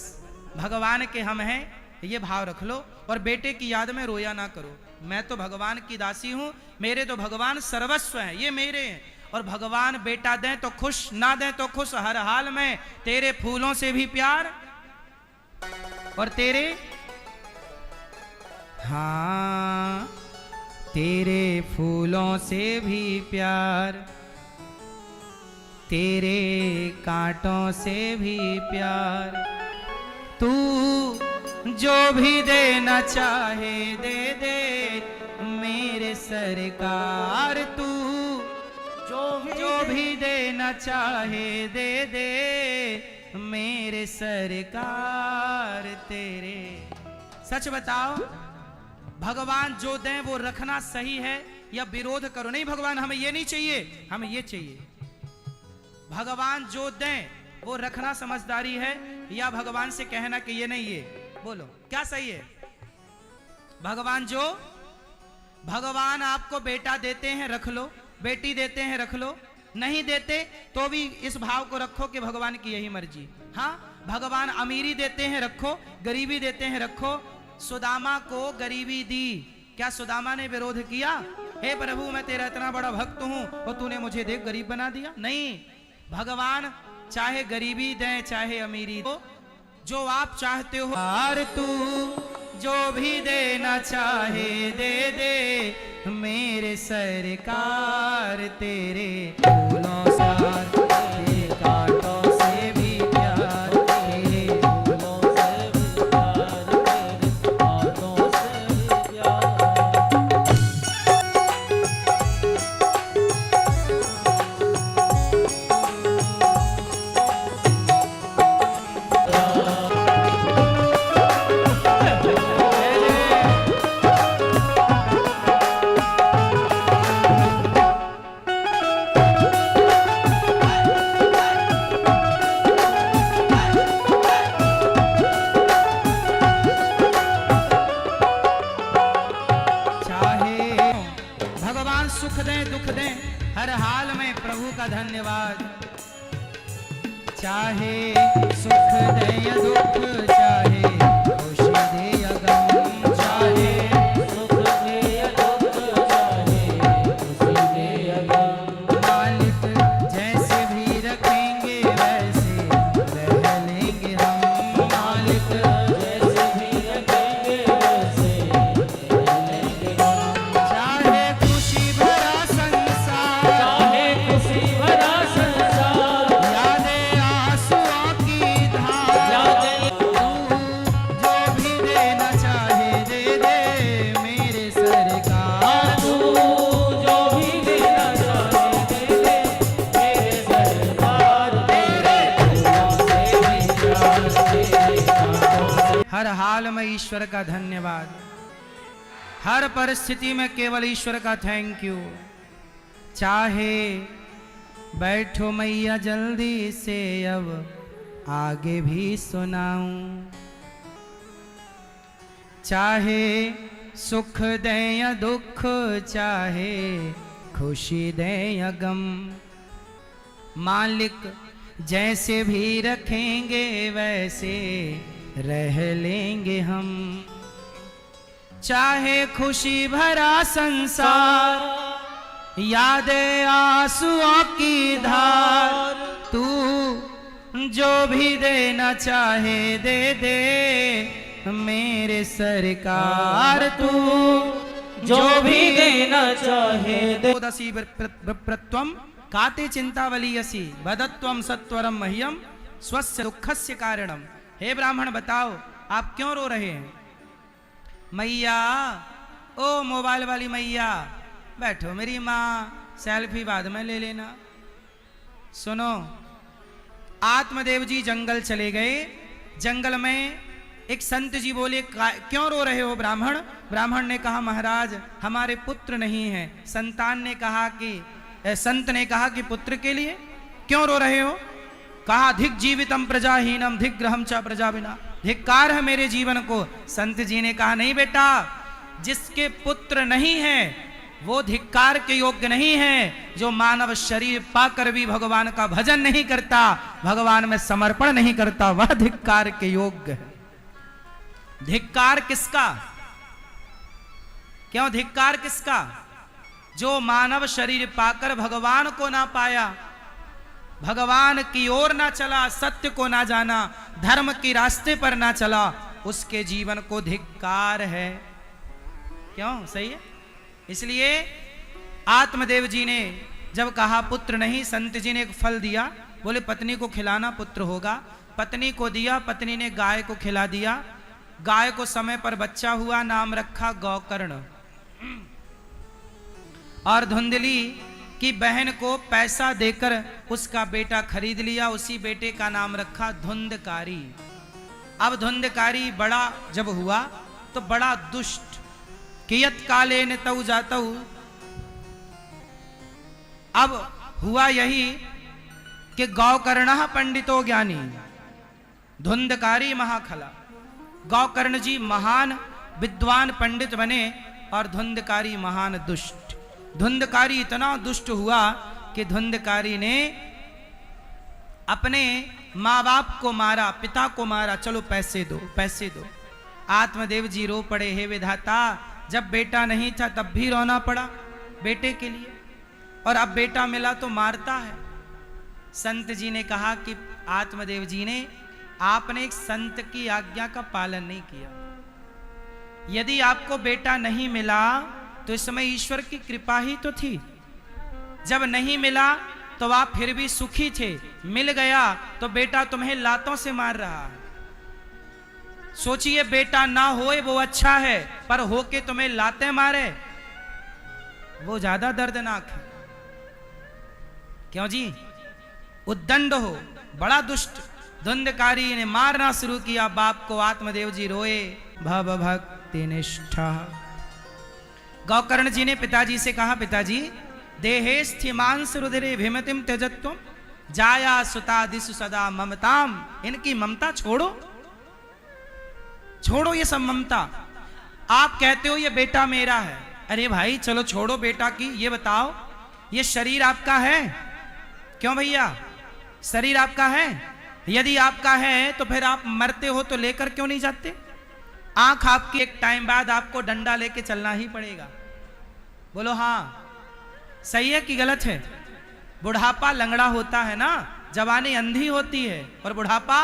भगवान के हम हैं ये भाव रख लो और बेटे की याद में रोया ना करो। मैं तो भगवान की दासी हूं, मेरे तो भगवान सर्वस्व हैं, ये मेरे हैं, और भगवान बेटा दें तो खुश, ना दें तो खुश, हर हाल में तेरे फूलों से भी प्यार और तेरे, हाँ तेरे फूलों से भी प्यार, तेरे कांटों से भी प्यार, तू जो भी देना चाहे दे दे मेरे सरकार, तू जो भी देना चाहे दे दे मेरे सरकार तेरे। सच बताओ, भगवान जो दें वो रखना सही है या विरोध करो? नहीं, भगवान हमें ये नहीं चाहिए, हमें ये चाहिए। भगवान जो दें वो रखना समझदारी है या भगवान से कहना कि ये नहीं, ये बोलो क्या सही है? भगवान आपको बेटा देते हैं रख लो, बेटी देते हैं रख लो, नहीं देते तो भी इस भाव को रखो कि भगवान की यही मर्जी। हाँ, भगवान अमीरी देते हैं रखो, गरीबी देते हैं रखो। सुदामा को गरीबी दी, क्या सुदामा ने विरोध किया? हे प्रभु मैं तेरा इतना बड़ा भक्त हूं और तूने मुझे देख गरीब बना दिया? नहीं, भगवान चाहे गरीबी दें चाहे अमीरी दो, जो आप चाहते हो यार, तू जो भी देना चाहे दे दे मेरे सरकार तेरे फूलों सार, तेरे कांटों से भी प्यार, तेरे फूलों से भी प्यार, तेरे कांटों से भी प्यार। सुख दें दुख दें, हर हाल में प्रभु का धन्यवाद। चाहे सुख दे या दुख, चाहे खुशी दे या गम, चाहे सुख दे या दुख, चाहे खुशी दे या गम, मालिक जैसे भी रखेंगे वैसे रह लेंगे हम, मालिक जैसे भी रखेंगे वैसे रह लेंगे हम। चाहे खुशी भरा संसार, चाहे खुशी भरा संसार, यादें आंसुओं की धार, तू जो भी देना चाहे दे दे मेरे सरकार, तू जो भी देना चाहे दे दे मेरे सरकार, तेरे फूलों से भी प्यार, तेरे कांटों से। हर हाल में ईश्वर का धन्यवाद, हर परिस्थिति में केवल ईश्वर का थैंक यू। चाहे बैठो मैया जल्दी से अब आगे भी सुनाऊं, चाहे सुख दे या दुख, चाहे खुशी दे या गम, मालिक जैसे भी रखेंगे वैसे रह लेंगे हम। चाहे खुशी भरा संसार, यादें आंसुओं की धार, तू जो भी देना चाहे दे दे मेरे सरकार, तू जो भी देना चाहे दे। दसी प्रत्वम काते चिंतावलीयसी वदत्वम सत्वरम मह्यम स्वस्य दुखस्य कारणम। हे ब्राह्मण बताओ आप क्यों रो रहे हैं? मैया, ओ मोबाइल वाली मैया बैठो, मेरी माँ सेल्फी बाद में ले लेना। सुनो, आत्मदेव जी जंगल चले गए, जंगल में एक संत जी बोले क्यों रो रहे हो ब्राह्मण? ब्राह्मण ने कहा महाराज हमारे पुत्र नहीं है। संतान ने कहा कि संत ने कहा कि पुत्र के लिए क्यों रो रहे हो? कहा धिक जीवितम प्रजाहीनम धिक ग्रहम च प्रजा बिना, धिक्कार है मेरे जीवन को। संत जी ने कहा नहीं बेटा, जिसके पुत्र नहीं है वो धिक्कार के योग्य नहीं है। जो मानव शरीर पाकर भी भगवान का भजन नहीं करता, भगवान में समर्पण नहीं करता, वह धिक्कार के योग्य है। धिक्कार किसका? क्यों धिक्कार किसका? जो मानव शरीर पाकर भगवान को ना पाया, भगवान की ओर ना चला, सत्य को ना जाना, धर्म के रास्ते पर ना चला, उसके जीवन को धिक्कार है। क्यों? सही है। इसलिए आत्मदेव जी ने जब कहा पुत्र नहीं, संत जी ने एक फल दिया, बोले पत्नी को खिलाना पुत्र होगा। पत्नी को दिया, पत्नी ने गाय को खिला दिया, गाय को समय पर बच्चा हुआ, नाम रखा गौकर्ण। और धुंधली की बहन को पैसा देकर उसका बेटा खरीद लिया, उसी बेटे का नाम रखा धुंधकारी। अब धुंधकारी बड़ा जब हुआ तो बड़ा दुष्ट, कियत काले न तऊ जातऊ। अब हुआ यही कि गौकर्ण पंडितो ज्ञानी, धुंधकारी महाखला। गौकर्ण जी महान विद्वान पंडित बने और धुंधकारी महान दुष्ट। धुंधकारी इतना दुष्ट हुआ कि धुंधकारी ने अपने माँ बाप को मारा, पिता को मारा। चलो पैसे दो, पैसे दो। आत्मदेव जी रो पड़े, हे विधाता, जब बेटा नहीं था तब भी रोना पड़ा बेटे के लिए, और अब बेटा मिला तो मारता है। संत जी ने कहा कि आत्मदेव जी ने आपने एक संत की आज्ञा का पालन नहीं किया। यदि आपको बेटा नहीं मिला तो इस समय ईश्वर की कृपा ही तो थी। जब नहीं मिला तो आप फिर भी सुखी थे, मिल गया तो बेटा तुम्हें लातों से मार रहा है। सोचिए बेटा ना होए वो अच्छा है, पर होके तुम्हें लाते मारे वो ज्यादा दर्दनाक है। क्यों जी? उद्दंड हो, बड़ा दुष्ट। धुंधकारी ने मारना शुरू किया बाप को। आत्मदेव जी रोए, भव भक्ति निष्ठा। गौकर्ण जी ने पिताजी से कहा, पिताजी देहे स्थिमांस रुधिरे भीमतिम त्यजत्वम जाया सुता दिसु सदा ममताम। इनकी ममता छोड़ो, छोड़ो ये सब ममता। आप कहते हो ये बेटा मेरा है, अरे भाई चलो छोड़ो बेटा की, ये बताओ ये शरीर आपका है? क्यों भैया, शरीर आपका है? यदि आपका है तो फिर आप मरते हो तो लेकर क्यों नहीं जाते? आंख आपकी एक टाइम बाद आपको डंडा लेके चलना ही पड़ेगा। बोलो हाँ, सही है कि गलत है? बुढ़ापा लंगड़ा होता है ना, जवानी अंधी होती है, और बुढ़ापा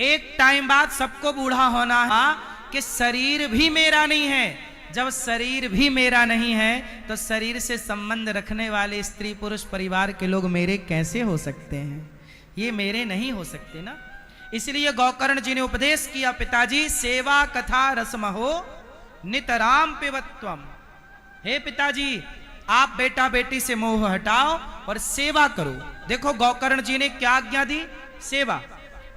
एक टाइम बाद सबको बूढ़ा होना है कि शरीर भी मेरा नहीं है। जब शरीर भी मेरा नहीं है तो शरीर से संबंध रखने वाले स्त्री पुरुष परिवार के लोग मेरे कैसे हो सकते हैं? ये मेरे नहीं हो सकते ना। इसलिए गोकर्ण जी ने उपदेश किया, पिताजी सेवा कथा रसमहो नितराम पिबत्वम। हे पिताजी, आप बेटा बेटी से मोह हटाओ और सेवा करो। देखो गोकर्ण जी ने क्या आज्ञा दी? सेवा।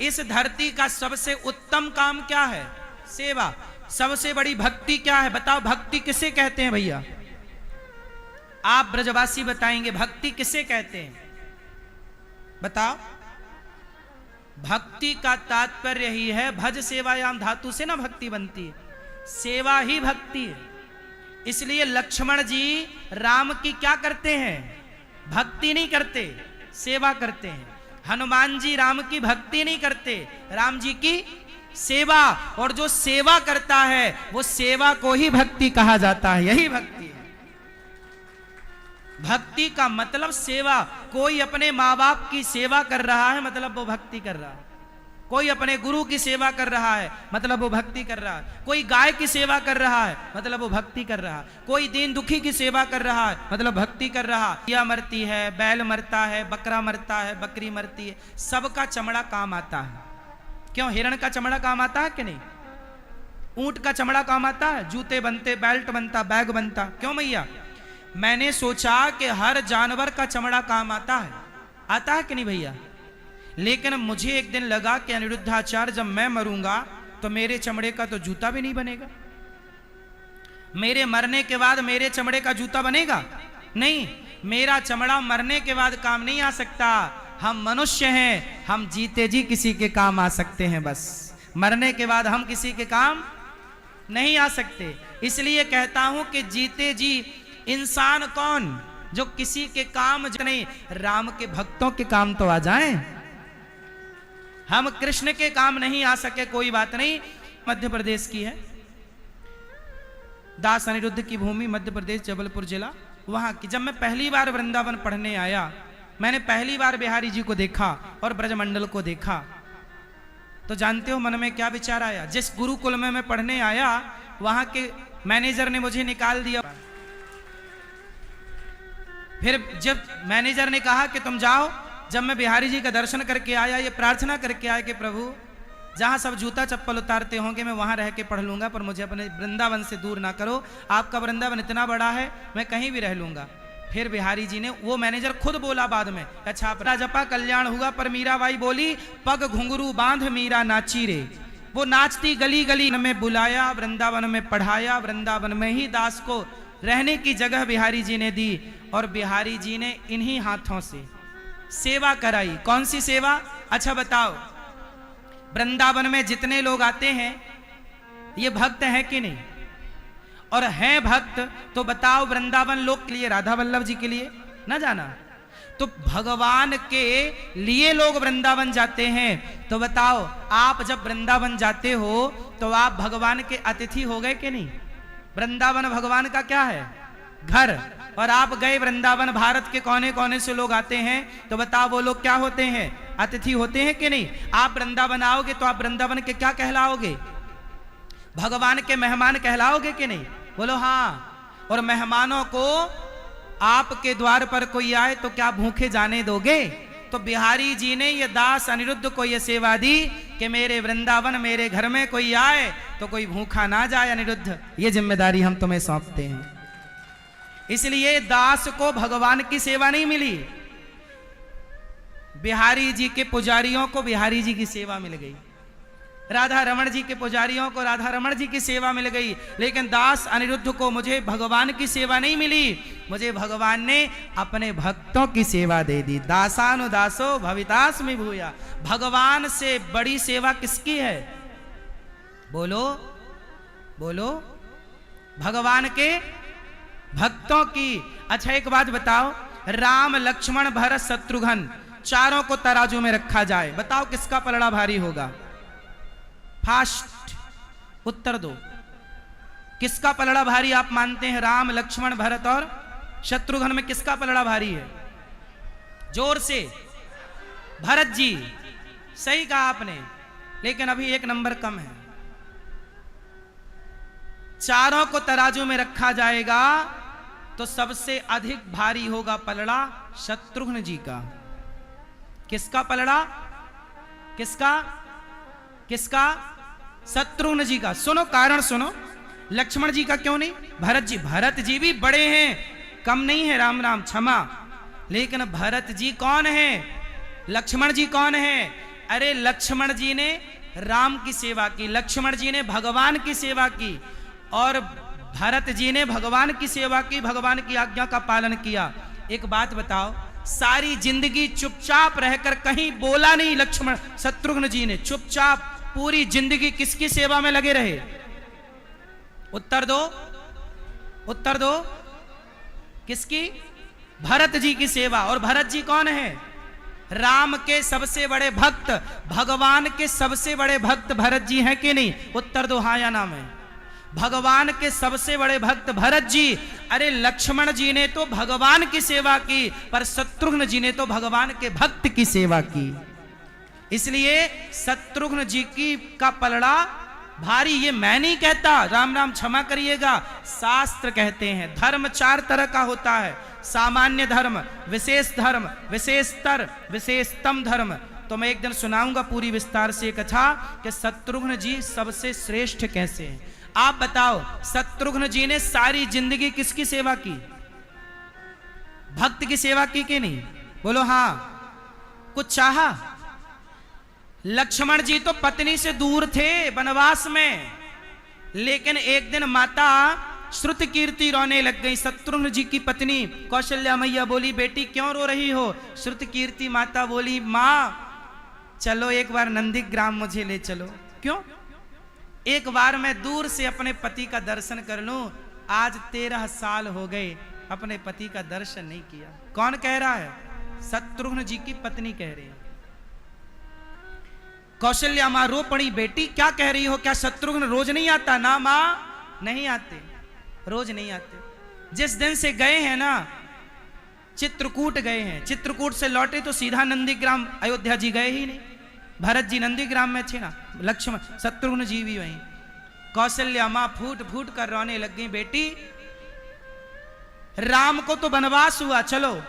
इस धरती का सबसे उत्तम काम क्या है? सेवा। सबसे बड़ी भक्ति क्या है? बताओ, भक्ति किसे कहते हैं भैया? आप ब्रजवासी बताएंगे भक्ति किसे कहते हैं? बताओ। भक्ति का तात्पर्य ही है, भज सेवायाम धातु से ना भक्ति बनती है, सेवा ही भक्ति है। इसलिए लक्ष्मण जी राम की क्या करते हैं? भक्ति नहीं करते, सेवा करते हैं। हनुमान जी राम की भक्ति नहीं करते, राम जी की सेवा। और जो सेवा करता है वो सेवा को ही भक्ति कहा जाता है। यही भक्ति है। भक्ति का मतलब सेवा। कोई अपने माँ बाप की सेवा कर रहा है मतलब वो भक्ति कर रहा है। कोई अपने गुरु की सेवा कर रहा है मतलब वो भक्ति कर रहा है। कोई गाय की सेवा कर रहा है मतलब वो भक्ति कर रहा है। कोई दीन दुखी की सेवा कर रहा है मतलब भक्ति कर रहा है। या मरती है, बैल मरता है, बकरा मरता है, बकरी मरती है, सबका चमड़ा काम आता है। क्यों? हिरण का चमड़ा काम आता है कि नहीं? ऊंट का चमड़ा काम आता है, जूते बनते, बेल्ट बनता, बैग बनता। क्यों भैया? मैंने सोचा कि हर जानवर का चमड़ा काम आता है। आता है कि नहीं भैया? लेकिन मुझे एक दिन लगा कि अनिरुद्धाचार्य, जब मैं मरूंगा तो मेरे चमड़े का तो जूता भी नहीं बनेगा। मेरे मरने के बाद मेरे चमड़े का जूता बनेगा? नहीं, मेरा चमड़ा मरने के बाद काम नहीं आ सकता। हम मनुष्य हैं, हम जीते जी किसी के काम आ सकते हैं, बस मरने के बाद हम किसी के काम नहीं आ सकते। इसलिए कहता हूं कि जीते जी इंसान कौन जो किसी के काम नहीं, राम के भक्तों के काम तो आ जाएं। हम कृष्ण के काम नहीं आ सके, कोई बात नहीं। मध्य प्रदेश की है, दास अनिरुद्ध की भूमि, मध्य प्रदेश, जबलपुर जिला, वहां की। जब मैं पहली बार वृंदावन पढ़ने आया, मैंने पहली बार बिहारी जी को देखा और ब्रजमंडल को देखा, तो जानते हो मन में क्या विचार आया? जिस गुरुकुल में मैं पढ़ने आया वहां के मैनेजर ने मुझे निकाल दिया। फिर जब मैनेजर ने कहा कि तुम जाओ, जब मैं बिहारी जी का दर्शन करके आया, ये प्रार्थना करके आया कि प्रभु जहां सब जूता चप्पल उतारते होंगे मैं वहां रह के पढ़ लूंगा, पर मुझे अपने वृंदावन से दूर ना करो। आपका वृंदावन इतना बड़ा है, मैं कहीं भी रह लूंगा। फिर बिहारी जी ने, वो मैनेजर खुद बोला बाद में, अच्छा जपा कल्याण हुआ, पर मीराबाई बोली पग घुंघरू बांध मीरा नाची रे। वो नाचती गली गली में बुलाया, वृंदावन में पढ़ाया, वृंदावन में ही दास को रहने की जगह बिहारी जी ने दी। और बिहारी जी ने इन्हीं हाथों से सेवा कराई। कौन सी सेवा? अच्छा बताओ, वृंदावन में जितने लोग आते हैं ये भक्त हैं कि नहीं? और हैं भक्त तो बताओ, वृंदावन लोग के लिए, राधा वल्लभ जी के लिए ना जाना, तो भगवान के लिए लोग वृंदावन जाते हैं। तो बताओ, आप जब वृंदावन जाते हो तो आप भगवान के अतिथि हो गए कि नहीं? वृंदावन भगवान का क्या है? घर। और आप गए वृंदावन, भारत के कोने कोने से लोग आते हैं, तो बताओ वो लोग क्या होते हैं? अतिथि होते हैं कि नहीं? आप वृंदावन आओगे तो आप वृंदावन के क्या कहलाओगे? भगवान के मेहमान कहलाओगे कि नहीं? बोलो हाँ। और मेहमानों को आपके द्वार पर कोई आए तो क्या भूखे जाने दोगे? तो बिहारी जी ने ये दास अनिरुद्ध को ये सेवा दी कि मेरे वृंदावन, मेरे घर में कोई आए तो कोई भूखा ना जाए। अनिरुद्ध, ये जिम्मेदारी हम तुम्हें सौंपते हैं। इसलिए दास को भगवान की सेवा नहीं मिली, बिहारी जी के पुजारियों को बिहारी जी की सेवा मिल गई, राधा रमण जी के पुजारियों को राधा रमण जी की सेवा मिल गई। लेकिन दास अनिरुद्ध को, मुझे भगवान की सेवा नहीं मिली, मुझे भगवान ने अपने भक्तों की सेवा दे दी। दासानुदासो भवितास्मि भूया। भगवान से बड़ी सेवा किसकी है? बोलो बोलो। भगवान के भक्तों की। अच्छा एक बात बताओ, राम लक्ष्मण भरत शत्रुघ्न चारों को तराजू में रखा जाए, बताओ किसका पलड़ा भारी होगा? फास्ट उत्तर दो, किसका पलड़ा भारी आप मानते हैं? राम लक्ष्मण भरत और शत्रुघ्न में किसका पलड़ा भारी है? जोर से। भरत जी, सही कहा आपने, लेकिन अभी एक नंबर कम है। चारों को तराजू में रखा जाएगा तो सबसे अधिक भारी होगा पलड़ा शत्रुघ्न जी का। किसका पलड़ा? किसका? किसका? शत्रुघ्न जी का। सुनो कारण सुनो, लक्ष्मण जी का क्यों नहीं? भरत जी, भरत जी भी बड़े हैं, कम नहीं है, राम राम क्षमा, लेकिन भरत जी कौन है? लक्ष्मण जी कौन है? अरे लक्ष्मण जी ने राम की सेवा की, लक्ष्मण जी ने भगवान की सेवा की, और भरत जी ने भगवान की सेवा की, भगवान की आज्ञा का पालन किया। एक बात बताओ, सारी जिंदगी चुपचाप रहकर कहीं बोला नहीं लक्ष्मण शत्रुघ्न जी ने, चुपचाप पूरी जिंदगी किसकी सेवा में लगे रहे? उत्तर दो, उत्तर दो, किसकी? भरत जी की सेवा। और भरत जी कौन है? राम के सबसे बड़े भक्त, भगवान के सबसे बड़े भक्त भरत जी हैं कि नहीं? उत्तर दो, हाँ या ना में। भगवान के सबसे बड़े भक्त भरत जी। अरे लक्ष्मण जी ने तो भगवान की सेवा की, पर शत्रुघ्न जी ने तो भगवान के भक्त की सेवा की, इसलिए शत्रुघ्न जी की का पलड़ा भारी। ये मैं नहीं कहता, राम राम क्षमा करिएगा, शास्त्र कहते हैं। धर्म चार तरह का होता है, सामान्य धर्म, विशेष धर्म, विशेषतर, विशेषतम धर्म। तो मैं एक दिन सुनाऊंगा पूरी विस्तार से कथा कि शत्रुघ्न जी सबसे श्रेष्ठ कैसे हैं। आप बताओ, शत्रुघ्न जी ने सारी जिंदगी किसकी सेवा की? भक्त की सेवा की कि नहीं? बोलो हाँ। कुछ चाहा? लक्ष्मण जी तो पत्नी से दूर थे वनवास में, लेकिन एक दिन माता श्रुतकीर्ति रोने लग गई। शत्रुघ्न जी की पत्नी कौशल्या मैया बोली, बेटी क्यों रो रही हो? श्रुतकीर्ति माता बोली, माँ चलो एक बार नंदीग्राम मुझे ले चलो। क्यों? एक बार मैं दूर से अपने पति का दर्शन कर लूं। आज 13 साल हो गए अपने पति का दर्शन नहीं किया। कौन कह रहा है? शत्रुघ्न जी की पत्नी कह रही है। कौशल्या मां रो पड़ी, बेटी क्या कह रही हो? क्या शत्रुघ्न रोज नहीं आता? ना मां, नहीं आते, रोज नहीं आते। जिस दिन से गए हैं ना, चित्रकूट गए हैं, चित्रकूट से लौटे तो सीधा नंदीग्राम अयोध्या जी गए ही नहीं। भरत जी नंदीग्राम में थे ना, लक्ष्मण शत्रुघ्न जी भी वहीं। कौशल्या मां फूट फूट कर रोने लग गई, बेटी राम को तो वनवास हुआ, चलो।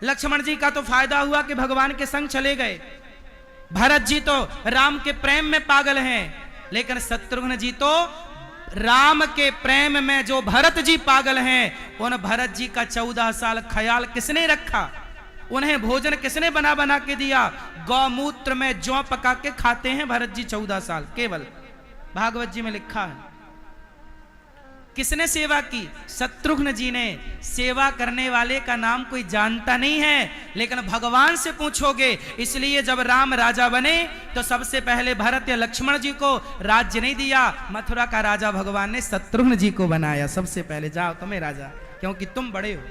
लक्ष्मण जी का तो फायदा हुआ कि भगवान के संग चले गए। भरत जी तो राम के प्रेम में पागल हैं, लेकिन शत्रुघ्न जी तो राम के प्रेम में जो भरत जी पागल हैं, उन भरत जी का 14 साल ख्याल किसने रखा? उन्हें भोजन किसने बना बना के दिया? गौमूत्र में जौ पका के खाते हैं भरत जी 14 साल केवल, भागवत जी में लिखा है। किसने सेवा की? शत्रुघ्न जी ने। सेवा करने वाले का नाम कोई जानता नहीं है, लेकिन भगवान से पूछोगे। इसलिए जब राम राजा बने तो सबसे पहले भरत या लक्ष्मण जी को राज्य नहीं दिया, मथुरा का राजा भगवान ने शत्रुघ्न जी को बनाया। सबसे पहले जाओ तुम्हें राजा, क्योंकि तुम बड़े हो।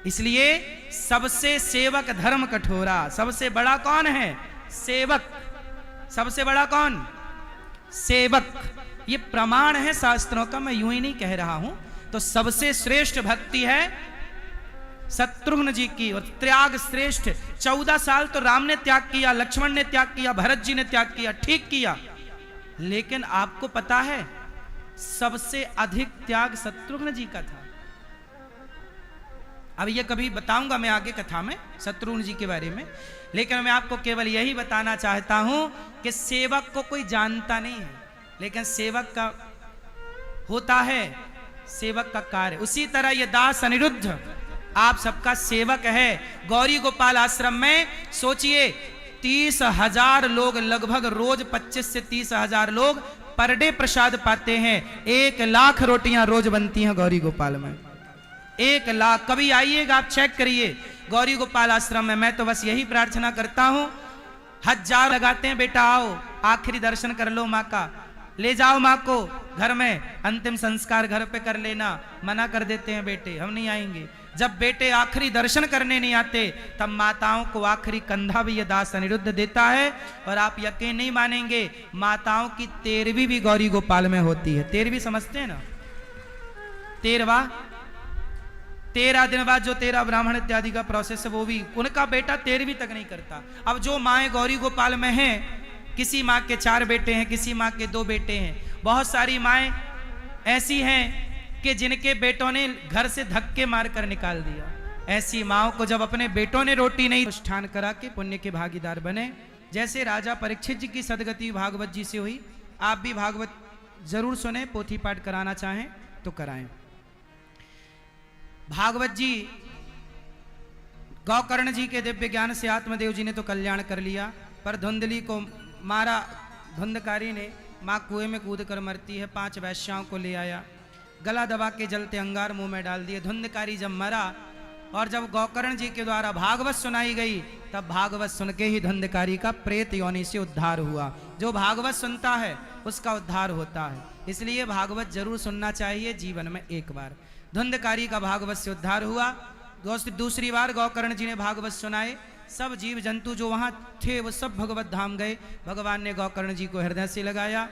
इसलिए सबसे सेवक धर्म कठोरा। सबसे बड़ा कौन है? सेवक। सबसे बड़ा कौन? सेवक। ये प्रमाण है शास्त्रों का, मैं यूं ही नहीं कह रहा हूं। तो सबसे श्रेष्ठ भक्ति है शत्रुघ्न जी की, और त्याग श्रेष्ठ। 14 साल तो राम ने त्याग किया, लक्ष्मण ने त्याग किया, भरत जी ने त्याग किया, ठीक किया, लेकिन आपको पता है सबसे अधिक त्याग शत्रुघ्न जी का था। अब ये कभी बताऊंगा मैं आगे कथा में शत्रुघ्न जी के बारे में, लेकिन मैं आपको केवल यही बताना चाहता हूं कि सेवक को कोई जानता नहीं है, लेकिन सेवक का होता है सेवक का कार्य। उसी तरह ये दास अनिरुद्ध आप सबका सेवक है। गौरी गोपाल आश्रम में सोचिए 30,000 लोग, लगभग रोज 25 से 30,000 लोग पर डे प्रसाद पाते हैं। 1 लाख रोटियां रोज बनती हैं गौरी गोपाल में, 1 लाख। कभी आइएगा आप चेक करिए गौरी गोपाल आश्रम में। मैं तो बस यही प्रार्थना करता हूं, 1000 लगाते हैं बेटा, आओ आखिरी दर्शन कर लो माँ का। ले जाओ माँ को घर में, अंतिम संस्कार घर पे कर लेना। मना कर देते हैं बेटे, हम नहीं आएंगे। जब बेटे आखिरी दर्शन करने नहीं आते, तब माताओं को आखिरी कंधा भी ये दास अनिरुद्ध देता है। और आप यकीन नहीं मानेंगे, माताओं की 13वीं भी गौरी गोपाल में होती है। 13वीं समझते हैं ना? 13 दिन बाद जो 13 ब्राह्मण इत्यादि का प्रोसेस है, वो भी उनका बेटा 13वीं तक नहीं करता। अब जो माएँ गौरी गोपाल में हैं, किसी माँ के 4 बेटे हैं, किसी माँ के 2 बेटे हैं। बहुत सारी माएँ ऐसी हैं कि जिनके बेटों ने घर से धक्के मारकर निकाल दिया। ऐसी माओ को जब अपने बेटों ने रोटी नहीं अनुष्ठान करा के पुण्य के भागीदार बने। जैसे राजा परीक्षित जी की सदगति भागवत जी से हुई, आप भी भागवत जरूर सुने, पोथी पाठ कराना चाहें तो कराएं। भागवत जी गौकर्ण जी के दिव्य ज्ञान से आत्मदेव जी ने तो कल्याण कर लिया, पर धुंधली को मारा। धुंधकारी ने, माँ कुएं में कूद कर मरती है, 5 वैश्याओं को ले आया, गला दबा के जलते अंगार मुंह में डाल दिए। धुंधकारी जब मरा और जब गौकर्ण जी के द्वारा भागवत सुनाई गई, तब भागवत सुन के ही धुंधकारी का प्रेत योनि से उद्धार हुआ। जो भागवत सुनता है उसका उद्धार होता है, इसलिए भागवत जरूर सुनना चाहिए जीवन में एक बार। धुंधकारी का भागवत से उद्धार हुआ। दूसरी बार गौकर्ण जी ने भागवत सुनाए, सब जीव जंतु जो वहां थे वो सब भगवत धाम गए। भगवान ने गौकर्ण जी को हृदय से लगाया।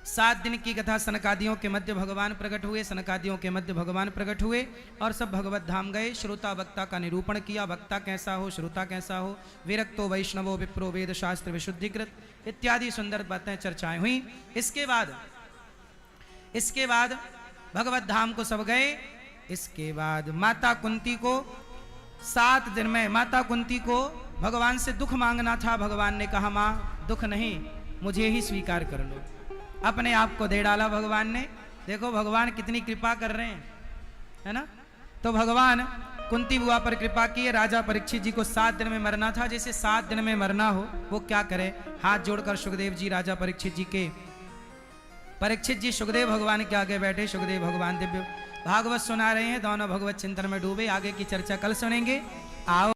7 दिन की कथा सनकादियों के मध्य भगवान प्रकट हुए, सनकादियों के मध्य भगवान प्रकट हुए और सब भगवत धाम गए। श्रोता वक्ता का निरूपण किया, वक्ता कैसा हो, श्रोता कैसा हो, विरक्तो वैष्णवो विप्रो वेद शास्त्र विशुद्धिकृत इत्यादि सुंदर बातें चर्चाएं हुई। इसके बाद भगवत धाम को सब गए। इसके बाद माता कुंती को 7 दिन में, माता कुंती को भगवान से दुख मांगना था। भगवान ने कहा, माँ दुख नहीं, मुझे ही स्वीकार कर लो। अपने आप को दे डाला भगवान ने। देखो भगवान कितनी कृपा कर रहे हैं, है ना? तो भगवान कुंती बुआ पर कृपा की। राजा परीक्षित जी को 7 दिन में मरना था। जैसे 7 दिन में मरना हो, वो क्या करे? हाथ जोड़कर सुखदेव जी राजा परीक्षित जी सुखदेव भगवान के आगे बैठे। सुखदेव भगवान दिव्य भागवत सुना रहे हैं, दोनों भगवत चिंतन में डूबे। आगे की चर्चा कल सुनेंगे। आओ।